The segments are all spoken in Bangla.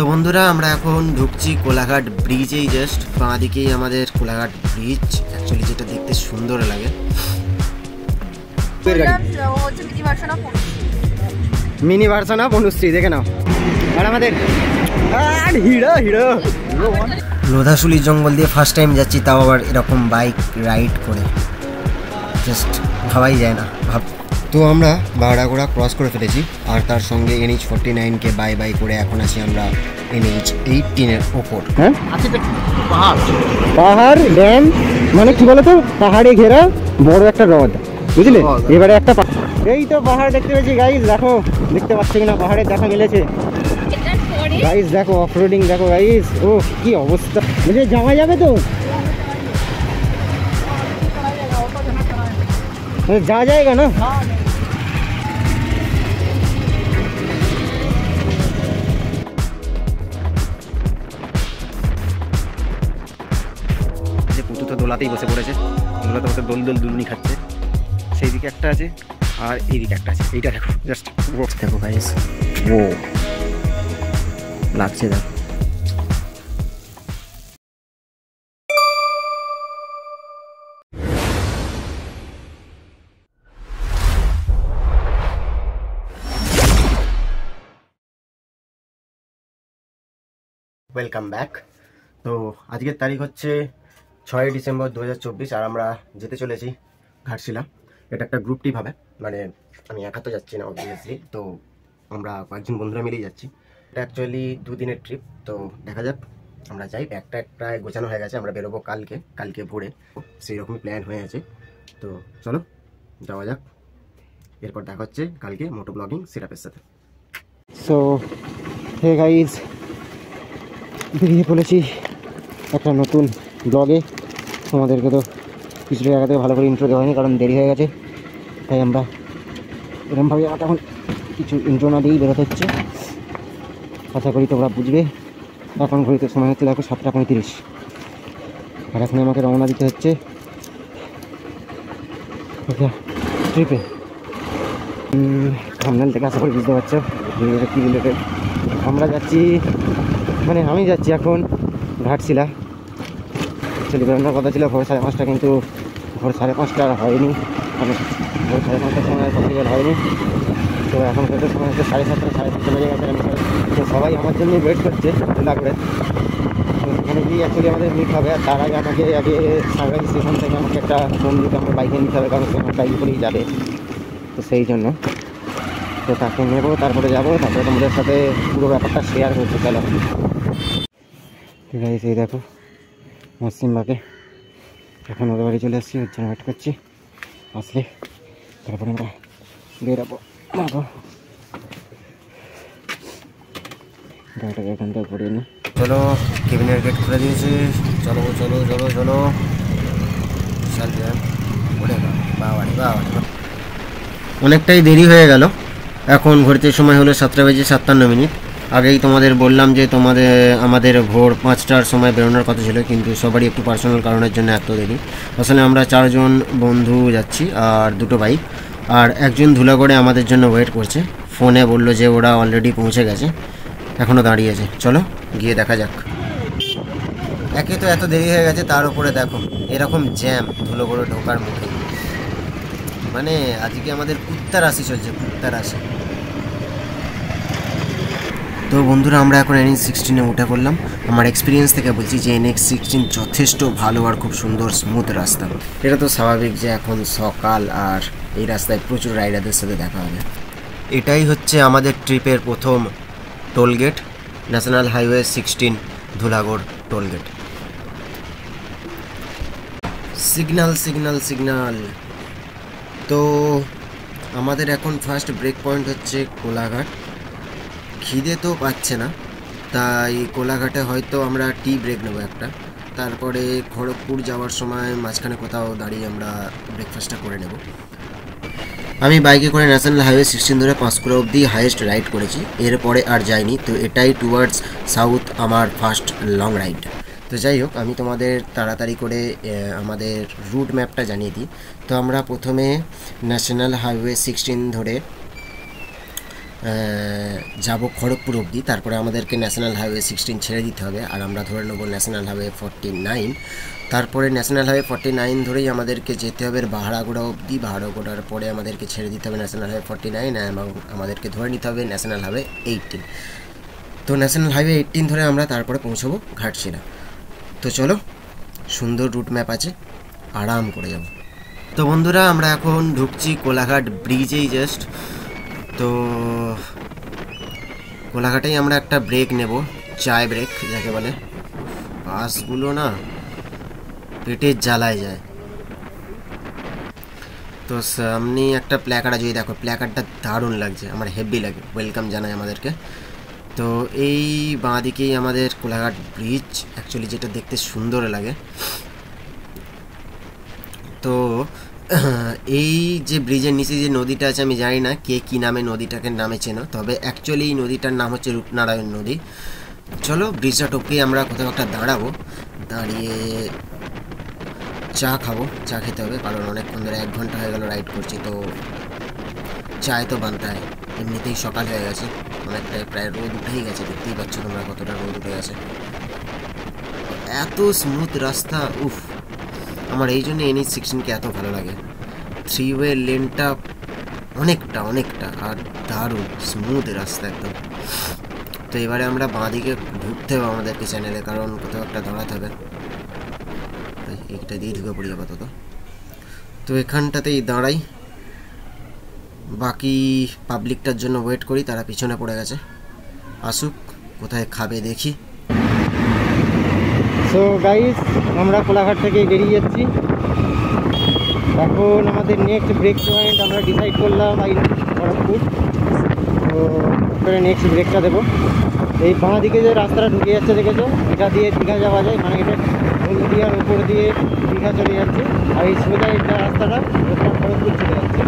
তো বন্ধুরা আমরা এখন ঢুকছি কোলাঘাট ব্রিজেই, জাস্ট বাঁ দিকেই আমাদের কোলাঘাট ব্রিজ। অ্যাকচুয়ালি যেটা দেখতে সুন্দর লাগে। মিনি ভার্সন অফ অনুশ্রী দেখে নাও। আর আমাদের হিরো হিরো লোধাশুলি জঙ্গল দিয়ে ফার্স্ট টাইম যাচ্ছি, তাও আবার এরকম বাইক রাইড করে, জাস্ট ভাবাই যায় না। তো আমরা বাগড়াগোড়া ক্রস করে ফেলেছি, আর তার সঙ্গে NH49-কে বাই বাই করে এখন আছি আমরা NH18-এর ওপর। হ্যাঁ, পাহাড় ড্যাম মানে কি বলতো, পাহাড়ে ঘেরা বড় একটা হ্রদ, বুঝলে? এবারে একটা এই তো পাহাড় দেখতে পেয়েছি গাইজ, দেখো দেখতে পাচ্ছি কিনা পাহাড়ে দেখা মিলেছে গাইজ। দেখো অফরোডিং, দেখো গাইজ, ও কি অবস্থা, বুঝে যাওয়া যাবে তো, যাওয়া যায়গা না? পুতু তো দোলাতেই বসে পড়েছে, দোলাতে বসে দোল দোল দুলনি খাচ্ছে। সেই দিকে একটা আছে আর এই দিকে একটা আছে, এইটা দেখো জাস্ট দেখো গাইস, ও লাগছে দেখো। Welcome back. তো আজকের তারিখ হচ্ছে 6 ডিসেম্বর 2024, আর আমরা যেতে চলেছি ঘাটশিলা। এটা একটা গ্রুপ ট্রিপ হবে, মানে আমি একা তো যাচ্ছি না অবভিয়াসলি, তো আমরা কয়েকজন বন্ধুরা মিলেই যাচ্ছি। এটা অ্যাকচুয়ালি 2 দিনের ট্রিপ, তো দেখা যাক আমরা যাই। ব্যাগটা প্রায় গোছানো হয়ে গেছে, আমরা বেরোবো কালকে ভোরে, সেই রকমই প্ল্যান হয়ে আছে। তো চলো যাওয়া যাক, এরপর দেখা হচ্ছে কালকে মোটো ব্লগিং সেটআপের সাথে। সো হে গাইজ, বেরিয়ে পড়েছি একটা নতুন ব্লগে। আমাদেরকে তো কিছুটা জায়গা থেকে ভালো করে ইন্ট্রো দেওয়া হয়নি, কারণ দেরি হয়ে গেছে, তাই আমরা এরকমভাবে এখন কিছু ইন্ট্রো না দিয়েই বেরোতে হচ্ছে। আশা করি তোমরা বুঝবে। এখন ঘড়িতে সময় হচ্ছে দেখো 7:35, আর এখন আমাকে রওনা দিতে হচ্ছে ট্রিপে। থাম্বনেল থেকে আশা করি বুঝতে পারছো ভিডিওটা কী রিলেটেড। আমরা যাচ্ছি, মানে আমি যাচ্ছি এখন ঘাটশিলা। অ্যাকচুয়ালি বেরোনোর কথা ছিল ভোর 5:30, কিন্তু ভোর 5:30 হয়নি, মানে ভোর 5:30 সময় পসিবল হয়নি। তো এখন হয়তো সময় হচ্ছে 7:30, 7:30 বেজে গেছে। তো সবাই আমার জন্য ওয়েট করছে ওলা করে। তো এখানে গিয়ে অ্যাকচুয়ালি আমাদের মিট হবে, আর তার আগে আমাকে সাগরাই স্টেশন থেকে আমাকে একটা বন্ধুকে আমার বাইকে নিতে হবে, কারণ সে আমার বাইক করেই যাবে। তো সেই জন্য তো তাকে নেবো, তারপরে যাবো, তারপরে তোমাদের সাথে পুরো ব্যাপারটা শেয়ার করতে। চলো ঠিক আছে, এই দেখো মসিমবাকে, এখন ওদের বাড়ি চলে আসছি, ওর জন্য ওয়েট করছি, আসলে তারপরে আমরা বেরাবো। গাড়িটাকে এখান থেকে ঘুরিয়ে নিই। চলো, কেবিনের গেট খুলে দিয়েছি, চলো চলো চলো চলো। অনেকটাই দেরি হয়ে গেল, এখন ঘুরতে সময় হলো 7:57। আগেই তোমাদের বললাম যে আমাদের ভোর 5টার সময় বেরোনোর কথা ছিল, কিন্তু সবারই একটু পার্সোনাল কারণের জন্য এত দেরি। আসলে আমরা 4 জন বন্ধু যাচ্ছি, আর 2টো বাইক, আর একজন ধুলাগড়ে আমাদের জন্য ওয়েট করছে। ফোনে বললো যে ওরা অলরেডি পৌঁছে গেছে, এখনও দাঁড়িয়ে আছে। চলো গিয়ে দেখা যাক। একে তো এত দেরি হয়ে গেছে, তার উপরে দেখো এরকম জ্যাম ধুলাগড়ে ঢোকার মুখে। মানে আজকে আমাদের কুত্তার রাশি চলছে, কুত্তার রাশি। তো বন্ধুরা আমরা এখন NH16-এ উঠে পড়লাম। আমার এক্সপিরিয়েন্স থেকে বলছি যে NH16 যথেষ্ট ভালো আর খুব সুন্দর স্মুথ রাস্তা। এটা তো স্বাভাবিক যে এখন সকাল, আর এই রাস্তায় প্রচুর রাইডারদের সাথে দেখা হবে। এটাই হচ্ছে আমাদের ট্রিপের প্রথম tollgate, national highway 16 Dhulagarh tollgate. Signal signal signal. তো আমাদের এখন ফার্স্ট ব্রেক পয়েন্ট হচ্ছে কোলাঘাট। খিদে তো পাচ্ছে না, তাই কোলাঘাটে হয়তো আমরা টি ব্রেক নেবো একটা, তারপরে খড়গপুর যাওয়ার সময় মাঝখানে কোথাও দাঁড়িয়ে আমরা ব্রেকফাস্টটা করে নেব। আমি বাইকে করে ন্যাশনাল হাইওয়ে 16 ধরে পাঁশকুড়া অবধি হাইয়েস্ট রাইড করেছি, এরপরে আর যাইনি। তো এটাই টুয়ার্ডস সাউথ আমার ফার্স্ট লং রাইড। তো যাই হোক, আমি তোমাদের তাড়াতাড়ি করে আমাদের রুট ম্যাপটা জানিয়ে দিই। তো আমরা প্রথমে ন্যাশনাল হাইওয়ে 16 ধরে যাব খড়গপুর অবধি, তারপরে আমাদেরকে ন্যাশনাল হাইওয়ে 16 ছেড়ে দিতে হবে, আর আমরা ধরে নেব ন্যাশনাল হাইওয়ে 49। তারপরে ন্যাশনাল হাইওয়ে 49 ধরেই আমাদেরকে যেতে হবে বাহারাগোড়া অবধি, বাহারাগোড়ার পরে আমাদেরকে ছেড়ে দিতে হবে ন্যাশনাল হাইওয়ে 49 এবং আমাদেরকে ধরে নিতে হবে ন্যাশনাল হাইওয়ে 18। তো ন্যাশনাল হাইওয়ে 18 ধরে আমরা তারপরে পৌঁছবো ঘাটশিলা। তো চলো, সুন্দর রুট ম্যাপ আছে, আরাম করে যাব। তো বন্ধুরা আমরা এখন ঢুকছি কোলাঘাট ব্রিজেই জাস্ট। তো কোলাঘাটেই আমরা একটা ব্রেক নেব, চায় ব্রেক যাকে বলে। বাসগুলো না পেটের জ্বালায় যায়। তো সামনে একটা প্ল্যাকার্ড আছে, দেখো প্ল্যাকার্ডটা দারুণ লাগছে, আমার হেভি লাগে, ওয়েলকাম জানায় আমাদেরকে। তো এই বাঁ দিকেই আমাদের কোলাঘাট ব্রিজ, অ্যাকচুয়ালি যেটা দেখতে সুন্দর লাগে। তো এই যে ব্রিজের নিচে যে নদীটা আছে, আমি জানি না কে কী নামে নদীটাকে নামে চেনো, তবে অ্যাকচুয়ালি এই নদীটার নাম হচ্ছে রূপনারায়ণ নদী। চলো ব্রিজটা টপকে আমরা কোথাও একটা দাঁড়াবো, দাঁড়িয়ে চা খাবো, চা খেতে হবে, কারণ অনেকক্ষণ ধরে 1 ঘন্টা হয়ে গেল রাইড করছি। তো চায় তো বানতে হয়, এমনিতেই সকাল হয়ে গেছে, অনেকটাই প্রায় রোদ উঠেই গেছে, দেখতেই পাচ্ছ তোমরা কতটা রোদ উঠে গেছে। এত স্মুথ রাস্তা, উফ, আমার এই জন্য NH 16কে এত ভালো লাগে। 3-ওয়ে লেনটা অনেকটা আর দারুণ স্মুথ রাস্তা একদম। তো এবারে আমরা বাঁ দিকে ঢুকতে হবে আমাদেরকে চ্যানেলে, কারণ কোথাও একটা দাঁড়াতে হবে, এইটা দিয়ে ঢুকে পড়ি আপাতত। তো এখানটাতেই দাঁড়াই, বাকি পাবলিকটার জন্য ওয়েট করি, তারা পিছনে পড়ে গেছে, আসুক, কোথায় খাবে দেখি। সো গাইস আমরা কোলাঘাট থেকে বেরিয়ে যাচ্ছি। এখন আমাদের নেক্সট ব্রেক পয়েন্ট আমরা ডিসাইড করলাম খড়গপুর। তো ওখানে নেক্সট ব্রেকটা দেবো। এই বাঁ দিকে যে রাস্তাটা ঢুকে যাচ্ছে দেখেছো, এটা দিয়ে দীঘা যাওয়া যায়, মানে এটা হলদিয়ার উপর দিয়ে দীঘা চলে যাচ্ছে, আর এই সোজা এটা রাস্তাটা খড়গপুর চলে যাচ্ছে।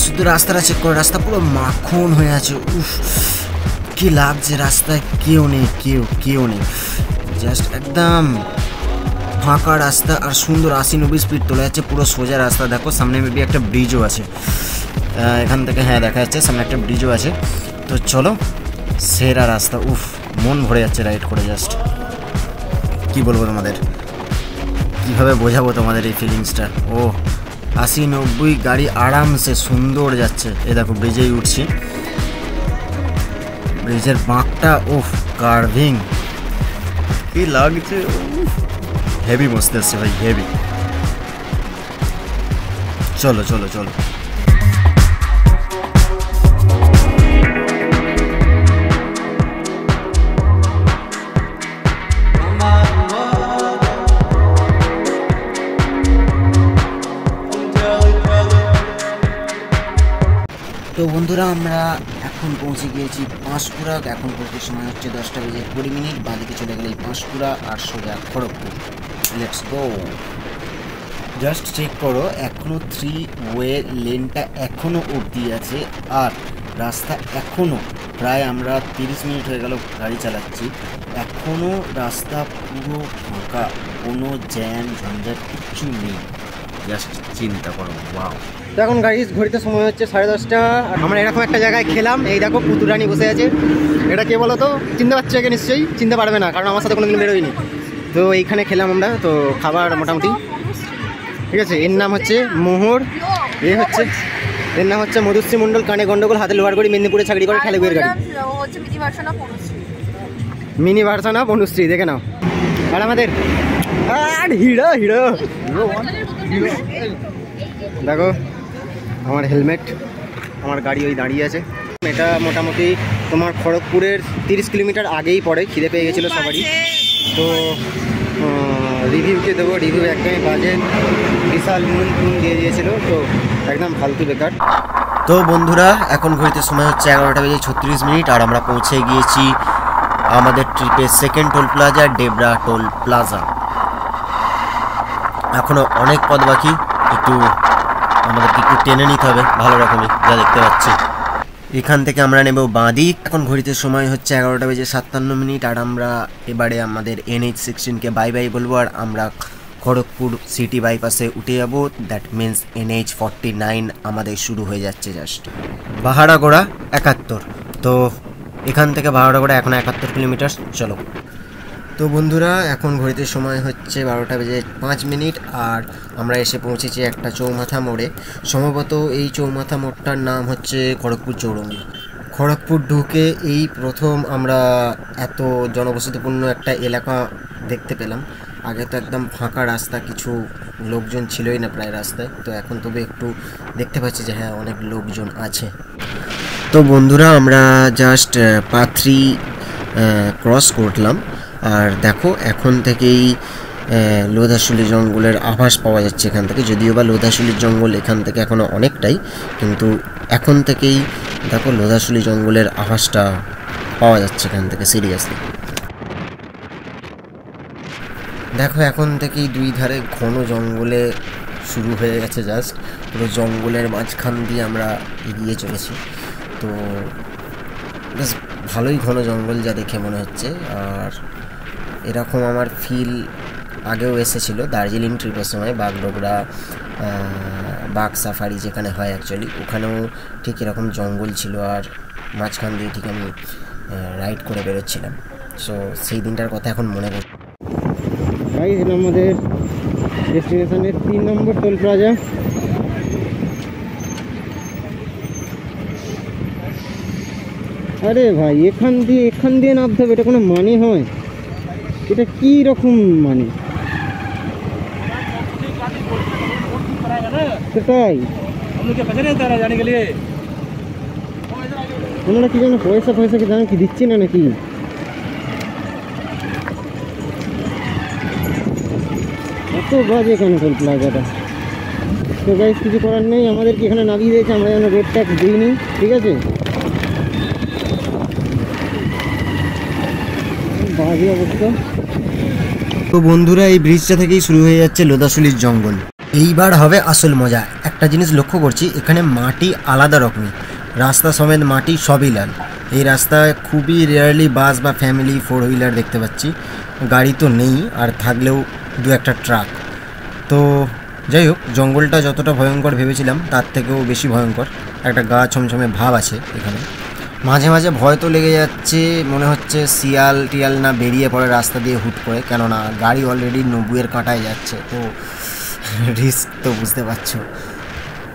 শুধু রাস্তাটা চেক করে, রাস্তা পুরো মাখন হয়ে আছে, উফ কি লাগছে, রাস্তায় কেউ নেই, জাস্ট একদম ফাঁকা রাস্তা, আর সুন্দর 80-90 স্পিড তোলা যাচ্ছে, পুরো সোজা রাস্তা। দেখো সামনে মেবি একটা ব্রিজও আছে, এখান থেকে হ্যাঁ দেখা যাচ্ছে সামনে একটা ব্রিজও আছে। তো চলো, সেরা রাস্তা, উফ মন ভরে যাচ্ছে রাইড করে, জাস্ট কি বলবো তোমাদের, কিভাবে বোঝাবো তোমাদের এই ফিলিংসটা। ও 80-90 গাড়ি আরামসে সুন্দর যাচ্ছে। এ দেখো ব্রিজেই উঠছি, ব্রিজের বাঁকটা উফ কার্ভিং কি লাগছে, হেভি বসতে আসছে ভাই, হেভি। চলো চলো চলো। তো বন্ধুরা আমরা এখন পৌঁছে গিয়েছি পাঁশকুড়া। এখন পৌঁছে সময় হচ্ছে 10:20 বাঁদিকে চলে গেলে পাঁশকুড়া আর সোজা Kharagpur. Let's go. Just check করো, এখনও 3-ওয়ে লেনটা এখনও অবধি আছে, আর রাস্তা এখনও প্রায় আমরা 30 মিনিট হয়ে গেল গাড়ি চালাচ্ছি, এখনও রাস্তা পুরো ফাঁকা, কোনো জ্যাম ঝঞ্ঝাট কিচ্ছু নেই। জাস্ট চিন্তা করো, ওয়াও। তো এখন গাড়ির ঘড়িতে সময় হচ্ছে 10:30। আমরা এরকম একটা জায়গায় খেলাম, এই দেখো পুতুরানি বসে আছে। এটা কে বলো তো, চিনতে পারছে একে? নিশ্চয়ই চিনতে পারবে না, কারণ আমার সাথে কোনোদিন বেরোয়নি। তো এইখানে খেলাম আমরা, তো খাবার মোটামুটি ঠিক আছে। এর নাম হচ্ছে মোহর, এর নাম হচ্ছে মধুশ্রী মণ্ডল, কানে গন্ডগোল, হাতে লোহার গড়ি, মেদিনীপুরে চাকরি করে, খেলে বইয়ের গাড়ি। মিনি ভার্সন অফ অনুশ্রী, দেখে নাও। আর আমাদের হিরো দেখো, আমার হেলমেট, আমার গাড়ি ওই দাঁড়িয়ে আছে। এটা মোটামুটি তোমার খড়গপুরের 30 কিলোমিটার আগেই পড়ে। খিদে পেয়ে গেছিলো সবারই, তো রিভিউকে দেবো, রিভিউ একদমই বাজে, বিশাল নুন দিয়ে দিয়েছিল, তো একদম ফালতু বেকার। তো বন্ধুরা এখন ঘড়িতে সময় হচ্ছে 11:36, আর আমরা পৌঁছে গিয়েছি আমাদের ট্রিপের second toll plaza Debra toll plaza. এখনো অনেক পথ বাকি, আমাদেরকে একটু টেনে নিতে হবে ভালো রকমই, যা দেখতে পাচ্ছি। এখান থেকে আমরা নেব বাঁদিক। এখন ঘড়িতে সময় হচ্ছে 11:57, আর আমরা এবারে আমাদের NH-16 বাই বাই বলবো, আর আমরা খড়গপুর সিটি বাইপাসে উঠে যাবো। দ্যাট মিন্স NH-49 আমাদের শুরু হয়ে যাচ্ছে জাস্ট। বাহারাগোড়া 71, তো এখান থেকে বাহারাগোড়া এখন 71 কিলোমিটার। চলো। তো বন্ধুরা, এখন ঘড়িতে সময় হচ্ছে 12:05, আর আমরা এসে পৌঁছেছি একটা চৌমাথা মোড়ে। সম্ভবত এই চৌমাথা মোড়টার নাম হচ্ছে খড়গপুর চৌরঙ্গি। খড়গপুর ঢুকে এই প্রথম আমরা এত জনবসতিপূর্ণ একটা এলাকা দেখতে পেলাম। আগে তো একদম ফাঁকা রাস্তা, কিছু লোকজন ছিলই না প্রায় রাস্তায়। তো এখন তবে একটু দেখতে পাচ্ছি যে হ্যাঁ, অনেক লোকজন আছে। তো বন্ধুরা, আমরা জাস্ট পাথরি ক্রস করলাম, আর দেখো এখন থেকেই লোধাশুলি জঙ্গলের আভাস পাওয়া যাচ্ছে এখান থেকে। যদিও বা লোধাশুলির জঙ্গল এখান থেকে এখনও অনেকটাই, কিন্তু এখন থেকেই দেখো লোধাশুলি জঙ্গলের আভাসটা পাওয়া যাচ্ছে এখান থেকে। সিরিয়াসলি দেখো, এখন থেকেই দুই ধারে ঘন জঙ্গলে শুরু হয়ে গেছে। জাস্ট পুরো জঙ্গলের মাঝখান দিয়ে আমরা এগিয়ে চলেছি। তো বেশ ভালোই ঘন জঙ্গল যা দেখে মনে হচ্ছে। আর এরকম আমার ফিল আগেও এসেছিলো দার্জিলিং ট্রিপের সময়, বাগডোগরা বাঘ সাফারি যেখানে হয় অ্যাকচুয়ালি, ওখানেও ঠিক এরকম জঙ্গল ছিল, আর মাঝখান দিয়ে ঠিক আমি রাইড করে বেরোচ্ছিলাম। সো সেই দিনটার কথা এখন মনে পড়ছে। আমাদের ডেস্টিনেশনের 3 নম্বর টোল প্লাজা। আরে ভাই, এখান দিয়ে নামতে হবে, এটা কোনো মানে হয়? এটা কি রকম মানে? সেটাই ওনারা কি জানো, পয়সা কি জানো কি দিচ্ছি না নাকি? এত বাজে কেন টোল প্লাজাটা? তো গাইস, কিছু করার নেই, আমাদেরকে এখানে নামিয়ে দিয়েছে, আমরা যেন রোড ট্যাক্স দিইনি, ঠিক আছে? বাজে অবস্থা। তো বন্ধুরা, এই ব্রিজটা থেকেই শুরু হয়ে যাচ্ছে লোধাশুলির জঙ্গল। এইবার হবে আসল মজা। একটা জিনিস লক্ষ্য করছি, এখানে মাটি আলাদা রকমের, রাস্তা সমেত মাটি সবই লাল। এই রাস্তায় খুবই রেয়ারলি বাস বা ফ্যামিলি 4 হুইলার দেখতে পাচ্ছি। গাড়ি তো নেই, আর থাকলেও 2-1টা ট্রাক। তো যাই হোক, জঙ্গলটা যতটা ভয়ঙ্কর ভেবেছিলাম তার থেকেও বেশি ভয়ঙ্কর। একটা গা ছমছমে ভাব আছে এখানে। মাঝে মাঝে ভয় তো লেগে যাচ্ছে, মনে হচ্ছে শিয়াল টিয়াল না বেরিয়ে পড়ে রাস্তা দিয়ে হুট করে, কেননা গাড়ি অলরেডি 90-এর কাঁটায় যাচ্ছে, তো রিস্ক তো বুঝতে পারছো।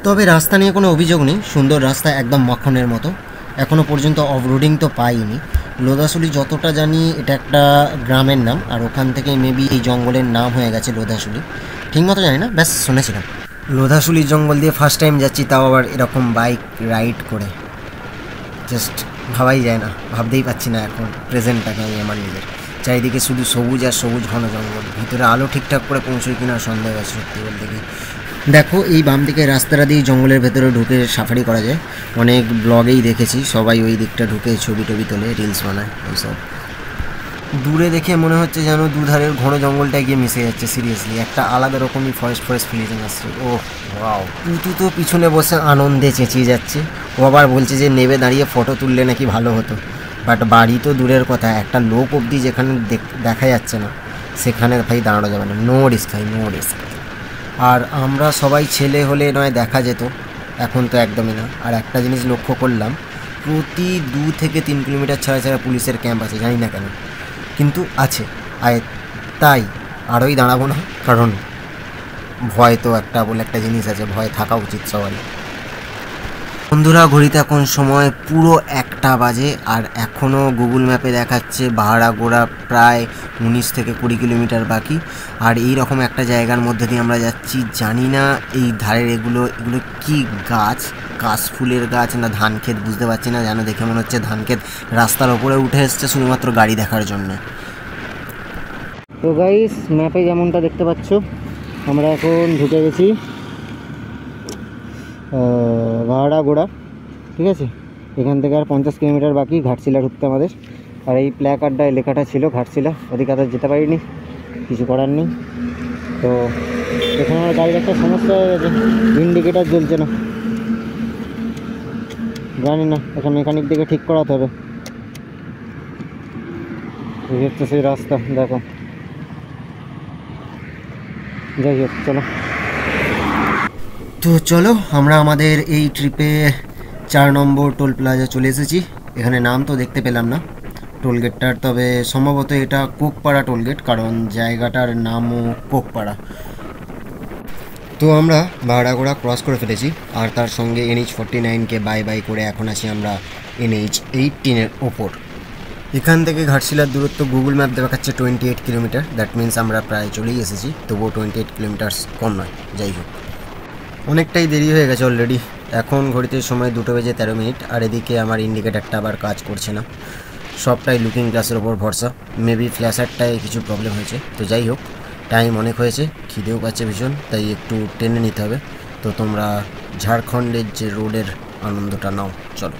তবে রাস্তা নিয়ে কোনো অভিযোগ নেই, সুন্দর রাস্তা, একদম মাখনের মতো। এখনও পর্যন্ত অফরোডিং তো পাইনি। লোধাশুলি যতটা জানি এটা একটা গ্রামের নাম, আর ওখান থেকে মেবি এই জঙ্গলের নাম হয়ে গেছে লোধাশুলি। ঠিকমতো জানি না, ব্যাস শুনেছিলাম। লোধাশুলির জঙ্গল দিয়ে ফার্স্ট টাইম যাচ্ছি, তাও আবার এরকম বাইক রাইড করে। জাস্ট ভাবাই যায় না, ভাবতেই পাচ্ছি না এখন প্রেজেন্টটাকে আমি আমার নিজের। চারিদিকে শুধু সবুজ আর সবুজ ঘন জঙ্গল। ভিতরে আলো ঠিকঠাক করে পৌঁছোই কিনা সন্দেহ আছে সত্যি বলতে কি। দেখো, এই বাম দিকে রাস্তাটা দিয়ে জঙ্গলের ভেতরে ঢুকে সাফারি করা যায়। অনেক ব্লগেই দেখেছি সবাই ওই দিকটা ঢুকে ছবি টবি তোলে, রিলস বানায় এইসব। দূরে দেখে মনে হচ্ছে যেন দুধারের ঘন জঙ্গলটা গিয়ে মিশে যাচ্ছে। সিরিয়াসলি একটা আলাদা রকমই ফরেস্ট ফিলিং আসছে। ও ওয়াও! তুতু তো পিছনে বসে আনন্দে চেঁচিয়ে যাচ্ছে। ও আবার বলছে যে নেবে দাঁড়িয়ে ফটো তুললে নাকি ভালো হতো। বাট বাড়ি তো দূরের কথা, একটা লোক অবধি যেখানে দেখা যাচ্ছে না সেখানে ভাই দাঁড়ানো যাবে না। নো রিস্ক ভাই, নো রিস্ক। আর আমরা সবাই ছেলে হলে নয় দেখা যেত, এখন তো একদমই না। আর একটা জিনিস লক্ষ্য করলাম, প্রতি 2 থেকে 3 কিলোমিটার ছাড়া ছাড়া পুলিশের ক্যাম্প আছে, জানি না কেন, কিন্তু আছে। আর তাই আরোই দাঁড়াবো না, কারণ ভয় তো একটা বলে একটা জিনিস আছে, ভয় থাকা উচিত সবাই। বন্ধুরা, ঘড়িতে এখন সময় পুরো 1টা বাজে, আর এখনও গুগল ম্যাপে দেখাচ্ছে বাহারাগোড়া প্রায় 19 থেকে 20 কিলোমিটার বাকি। আর এই রকম একটা জায়গার মধ্যে দিয়ে আমরা যাচ্ছি। জানি না এই ধারের এগুলো কি গাছ, কাশফুলের গাছ না ধান ক্ষেত, বুঝতে পারছি না। যেন দেখে মনে হচ্ছে ধান ক্ষেত। রাস্তার ওপরে উঠে এসছে শুধুমাত্র গাড়ি দেখার জন্য। তো গাইস, ম্যাপে যেমনটা দেখতে পাচ্ছ, আমরা এখন ঢুকে গেছি বাহারাগোড়া, ঠিক আছে? এখান থেকে আর 50 কিলোমিটার বাকি ঘাটশিলা ঢুকতে আমাদের। আর এই প্ল্যাকার্ডটায় লেখাটা ছিল ঘাটশিলা, ওদিকে আর যেতে পারিনি, কিছু করার নেই। তো এখানে আমার গাড়ির একটা সমস্যা হয়ে গেছে, ইন্ডিকেটার জ্বলছে না, জানি না, এটা মেকানিক দিকে ঠিক করাতে হবে। এই হচ্ছে সেই রাস্তা, দেখো। যাই হোক, চলো। তো চলো, আমরা আমাদের এই ট্রিপে 4 নম্বর টোল প্লাজা চলে এসেছি। এখানে নাম তো দেখতে পেলাম না টোলগেটটার, তবে সম্ভবত এটা কোকপাড়া টোলগেট, কারণ জায়গাটার নামও কোকপাড়া। তো আমরা ভাড়াগোড়া ক্রস করে ফেলেছি, আর তার সঙ্গে NH49কে বাই বাই করে এখন আছি আমরা NH18-এর ওপর। এখান থেকে ঘাটশিলার দূরত্ব গুগল ম্যাপ দেখাচ্ছে 28 কিলোমিটার। দ্যাট মিন্স আমরা প্রায় চলেই এসেছি, তবুও 28 কিলোমিটার কম নয়। যাই হোক, অনেকটাই দেরি হয়ে গেছে অলরেডি। এখন ঘড়িতে সময় 2:13, আর এদিকে আমার ইন্ডিকেটারটা আবার কাজ করছে না। সবটাই লুকিং গ্লাসের ওপর ভরসা। মেবি ফ্ল্যাশারটায় কিছু প্রবলেম হয়েছে। তো যাই হোক, টাইম অনেক হয়েছে, খিদেও পাচ্ছে ভীষণ, তাই একটু টেনে নিতে হবে। তো তোমরা ঝাড়খণ্ডের যে রোডের আনন্দটা নাও, চলো।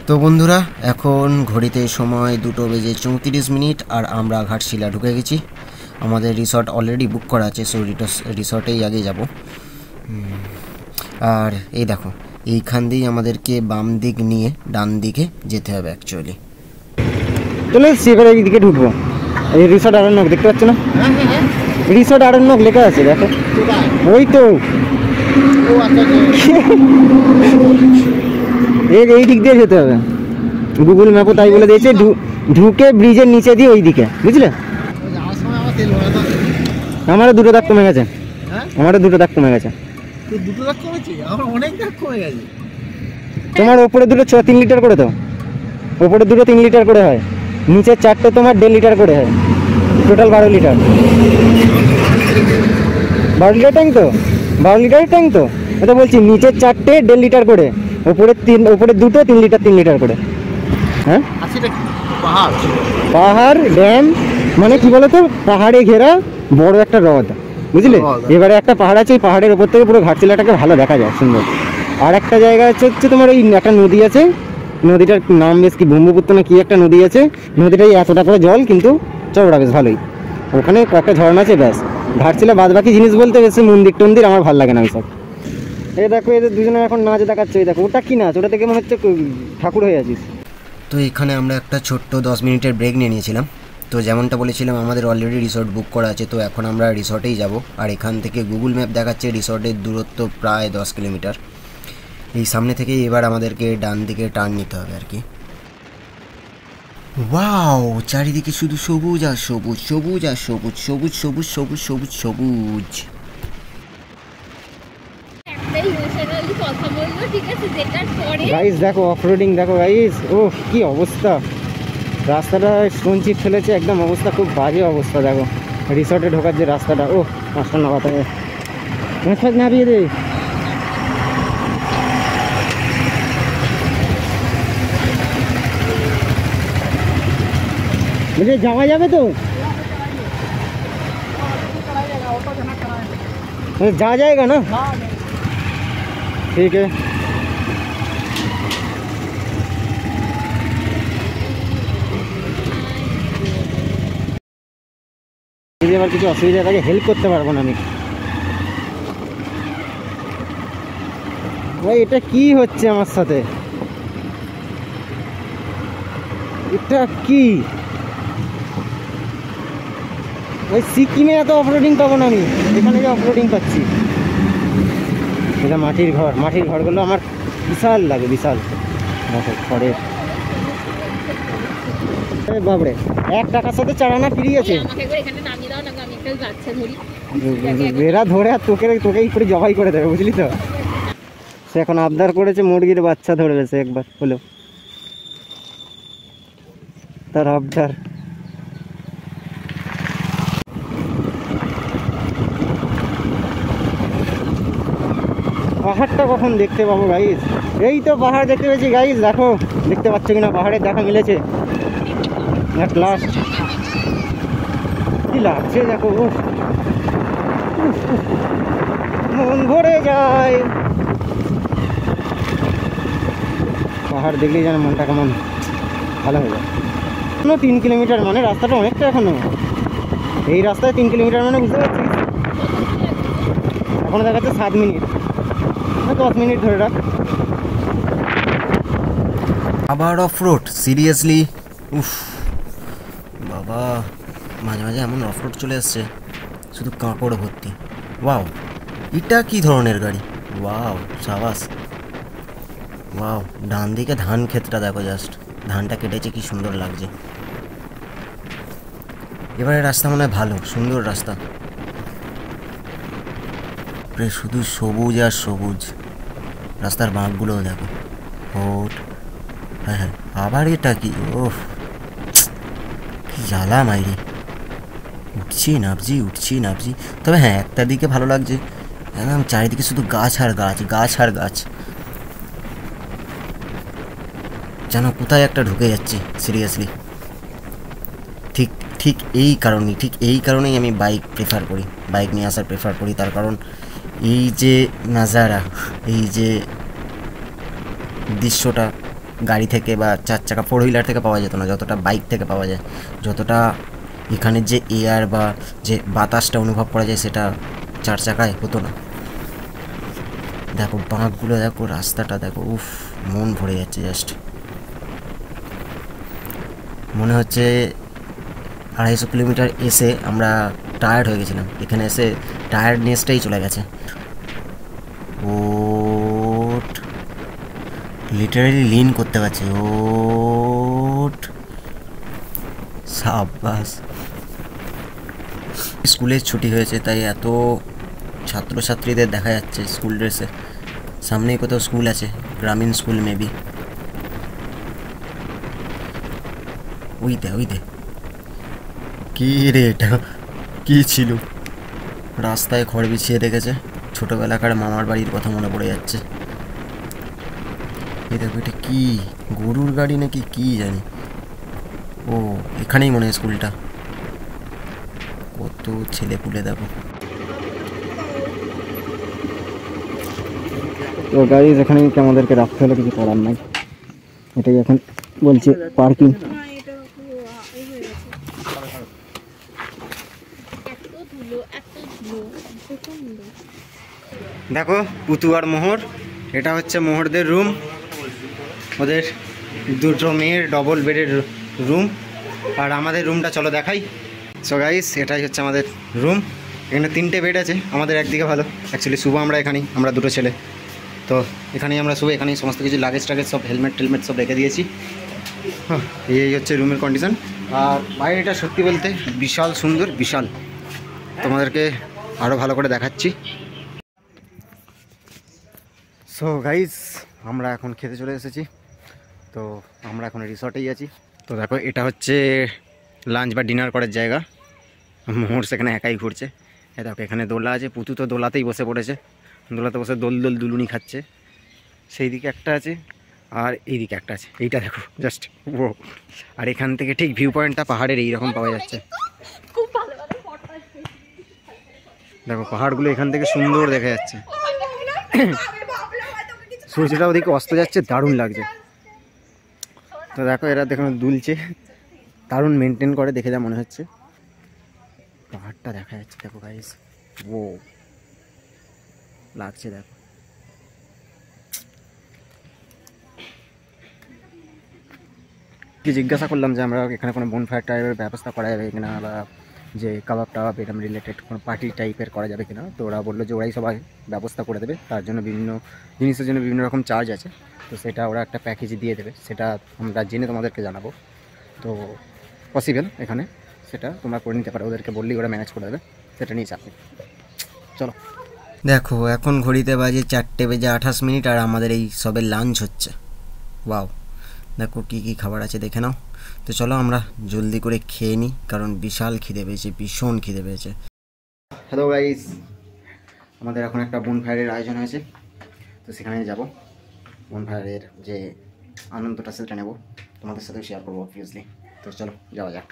তো বন্ধুরা, এখন ঘড়িতে সময় 2:34, আর আমরা ঘাটশিলা ঢুকে গেছি। আমাদের রিসর্ট অলরেডি বুক করা আছে, সো রিসর্টেই আগে যাব। আর এই দেখো, এইখান দিয়েই আমাদেরকে বাম দিক নিয়ে ডান দিকে যেতে হবে অ্যাকচুয়ালি। চলে এসছি, এবার এই দিকে ঢুকবো। এই রিসর্ট আরণ্যক দেখতে পাচ্ছ না? রিসর্ট আরণ্যক লেখা আছে, দেখো। ওই তো এই দিক দিয়ে যেতে হবে, গুগল ম্যাপও তাই বলে দিয়েছে। ঢুকে ব্রিজের নিচে দিয়ে ওই দিকে, বুঝলে? আমারও 2 দাগ কমে গেছে, আমারও 2 দাগ কমে গেছে। তোমার ওপরে দুটো 3 লিটার করে, তো ওপরে দুটো 3 লিটার করে হয়, নিচে 4টে তোমার 1.5 লিটার করে হয়, টোটাল 12 লিটার। 12 লিটার ট্যাঙ্ক তো, 12 লিটারের ট্যাঙ্ক তো, এটা বলছি। নিচে 4টে 1.5 লিটার করে, ওপরে দুটো 3 লিটার 3 লিটার করে। হ্যাঁ, পাহাড় ড্যাম মানে কি বলতো, পাহাড়ে ঘেরা বড় একটা হ্রদ, বুঝলে? এবারে একটা পাহাড় আছে, ওই পাহাড়ের ওপর থেকে পুরো ঘাটশিলাটাকে ভালো দেখা যায়, সুন্দর। আর একটা জায়গা হচ্ছে তোমার ওই একটা নদী আছে, নদীটার নাম বেশ কি ব্রহ্মপুত্র না কি একটা নদী আছে। নদীটাই এতটা করে জল, কিন্তু চওড়া, বেশ ভালোই। ওখানে কয়েকটা ঝর্ণা আছে, ব্যাস। ঘাটশিলা বাদ বাকি জিনিস বলতে বেশি মন্দির টন্দির আমার ভালো লাগে না ওইসব। এই দেখো, এদের দুজনে এখন নাচ দেখাচ্ছে। ওই দেখো, ওটা কি নাচ? ওটা থেকে মনে হচ্ছে ঠাকুর হয়ে আছিস। তো এখানে আমরা একটা ছোট্ট 10 মিনিটের ব্রেক নিয়ে নিয়েছিলাম। তো যেমনটা বলেছিলাম, আমাদের অলরেডি রিসর্ট বুক করা আছে, তো এখন আমরা রিসর্টেই যাব। আর এখান থেকে গুগল ম্যাপ দেখাচ্ছে রিসর্টের দূরত্ব প্রায় 10 কিলোমিটার। এই সামনে থেকেই এবার আমাদেরকে ডান দিকে টার্ন নিতে হবে আর কি। ওয়াও, চারিদিকে শুধু সবুজ আর সবুজ, সবুজ আর সবুজ, সবুজ সবুজ সবুজ সবুজ সবুজ। গাইস দেখো, অফরোডিং দেখো গাইস, ও কি অবস্থা! রাস্তাটা স্টোনচিপ ফেলেছে, একদম অবস্থা খুব বাজে অবস্থা। দেখো রিসর্টে ঢোকার যে রাস্তাটা, ও মাস্টার না কথা নামিয়ে দে। मुझे जावा जावे तो जा जाएगा ना? ठीक है। এবার কিছু অসুবিধা থাকে হেল্প করতে পারবো না আমি। ভাই এটা কি হচ্ছে আমার সাথে? এটা কি? ও ওই সিকিমে এত অফরোডিং পাবো না আমি, এখানে যে অফরোডিং পাচ্ছি। এটা মাটির ঘর, মাটির ঘরগুলো আমার বিশাল লাগে, বিশাল। দেখো খড়ের, বাবরে 1 টাকার সাথে 4 আনা ফ্রি আছে। এরা ধরে আর তোকেই করে জবাই করে দেবে, বুঝলি তো। সে এখন আবদার করেছে মুরগির বাচ্চা ধরবে, সে একবার হলো তার আবদার। পাহাড়টা কখন দেখতে পাবো গাইস? এই তো পাহাড় দেখতে পেয়েছি গাইস, দেখো দেখতে পাচ্ছ কিনা পাহাড়ের দেখা মিলেছে এট লাস্ট। কি লাগছে দেখো, মন ভরে যায়। পাহাড় দেখলেই যেন মনটা কেমন ভালো হয়ে যায়। 3 কিলোমিটার মানে রাস্তাটা অনেকটা এখনো, এই রাস্তায় 3 কিলোমিটার মানে বুঝতে পারছিস। এখনো দেখাচ্ছে 7 মিনিট, 10 মিনিট ধরে রাখ। আবার অফ রোড, সিরিয়াসলি উফ বাবা, মাঝে মাঝে এমন অফ রোড চলে আসছে শুধু কাঁকড় ভর্তি। ওয়াও, এটা কি ধরনের গাড়ি, ওয়াও সাবাস। ওয়াও, ডান দিকে ধান ক্ষেতটা দেখো, জাস্ট ধানটা কেটেছে, কি সুন্দর লাগছে। এবারে রাস্তা মনে হয় ভালো, সুন্দর রাস্তা, শুধু সবুজ আর সবুজ। রাস্তার বাঁকগুলোও দেখো, হোট। হ্যাঁ হ্যাঁ, আবার এটা কি, ওফ কি জ্বালা মাইরি, উঠছি নাবজি। তবে হ্যাঁ, একটা দিকে ভালো লাগছে, একদম চারিদিকে শুধু গাছ আর গাছ, গাছ আর গাছ, যেন কোথায় একটা ঢুকে যাচ্ছি সিরিয়াসলি। ঠিক এই কারণেই আমি বাইক প্রেফার করি, বাইক নিয়ে আসার প্রেফার করি। তার কারণ এই যে নাজারা, এই যে দৃশ্যটা গাড়ি থেকে বা 4 চাকা 4 হুইলার থেকে পাওয়া যেত না, যতটা বাইক থেকে পাওয়া যায়, যতটা এখানের যে এয়ার বা যে বাতাসটা অনুভব করা যায়, সেটা 4 চাকায় হতো না। দেখো বাঁকগুলো দেখো, রাস্তাটা দেখো, উফ মন ভরে যাচ্ছে। জাস্ট মনে হচ্ছে 250 কিলোমিটার এসে আমরা টায়ার্ড হয়ে গেছিলাম, এখানে এসে টায়ার্ডনেসটাই চলে গেছে। ওট, লিটারালি লিন করতে পারছি, ওট সাবাস। স্কুলের ছুটি হয়েছে, তাই এত ছাত্রছাত্রীদের দেখা যাচ্ছে স্কুল ড্রেসে। সামনেই কোথাও স্কুল আছে, গ্রামীণ স্কুল মেবি। ওই দে কি রে, এটা কি ছিল? রাস্তায় খড় বিছিয়ে রেখেছে, ছোটোবেলাকার মামার বাড়ির কথা মনে পড়ে যাচ্ছে। এই দেখো, এটা কি গরুর গাড়ি নাকি কি জানি। ও, এখানেই মনে হয় স্কুলটা। কত ছেলে পুলে দেখো। তো গাইজ এখানে আমাদেরকে রাখতে হলে কিছু করার নাই, এটাই এখন বলছে পার্কিং। দেখো পুতু আর মোহর, এটা হচ্ছে মোহরদের রুম, ওদের 2 মেয়ের ডবল বেডের রুম। আর আমাদের রুমটা চলো দেখাই। সো গাইস, এটাই হচ্ছে আমাদের রুম। এখানে 3টে বেড আছে, আমাদের একদিকে ভালো, অ্যাকচুয়ালি শুভ আমরা এখানেই, আমরা 2 ছেলে, তো এখানেই আমরা শুভ, এখানেই সমস্ত কিছু লাগেজ টাগেজ সব, হেলমেট টেলমেট সব রেখে দিয়েছি। এই হচ্ছে রুমের কন্ডিশন। আর বাইরেটা সত্যি বলতে বিশাল সুন্দর, বিশাল। তোমাদেরকে আরও ভালো করে দেখাচ্ছি। সো গাইস, আমরা এখন খেতে চলে এসেছি, তো আমরা এখন রিসর্টেই আছি। তো দেখো, এটা হচ্ছে লাঞ্চ বা ডিনার করার জায়গা। মোহর সেখানে একাই ঘুরছে। দেখো এখানে দোলা আছে, পুতু তো দোলাতেই বসে পড়েছে, দোলাতে বসে দোল দুলুনি খাচ্ছে। সেই দিকে একটা আছে, আর এই দিকে একটা আছে, এইটা দেখো জাস্ট ও। আর এখান থেকে ঠিক ভিউ পয়েন্টটা পাহাড়ের এইরকম পাওয়া যাচ্ছে। দেখো পাহাড়গুলো এখান থেকে সুন্দর দেখা যাচ্ছে, সূর্যটা ওদিকে অস্ত যাচ্ছে, দারুণ লাগছে। তো দেখো এরা দেখো দুলছে, দারুণ মেনটেন করে, দেখে যা মনে হচ্ছে। পাহাড়টা দেখা যাচ্ছে দেখো গাইস, ও লাগছে দেখো। কি জিজ্ঞাসা করলাম যে আমরা এখানে কোনো বনফায়ার টায়ারের ব্যবস্থা করা যাবে কিনা, বা যে কাবাব টাবাব এরকম রিলেটেড কোনো পার্টি টাইপের করা যাবে কিনা। তো ওরা বললো যে ওরাই সবাই ব্যবস্থা করে দেবে, তার জন্য বিভিন্ন জিনিসের জন্য বিভিন্ন রকম চার্জ আছে, তো সেটা ওরা একটা প্যাকেজ দিয়ে দেবে, সেটা আমরা জেনে তোমাদেরকে জানাবো। তো পসিবল এখানে সেটা তোমরা করে নিতে পারো, ওদেরকে বললেই ওরা ম্যানেজ করে দেবে, সেটা নিয়ে চাপ নেই। চলো দেখো এখন ঘড়িতে বাজে 4:28 আর আমাদের এই সবে লাঞ্চ হচ্ছে। ওয়াও, দেখো কী কী খাবার আছে দেখে নাও। তো চলো আমরা জলদি করে খেয়ে নিই, কারণ বিশাল খিদে পেয়েছে, ভীষণ খিদে পেয়েছে। হ্যালো গাইস, আমাদের এখন একটা বনফায়ারের আয়োজন হয়েছে, তো সেখানে যাব। বনফায়ারের যে আনন্দটা সেটা নেব, তোমাদের সাথেও শেয়ার করবো অবভিয়াসলি। তো চলো যাওয়া যাক।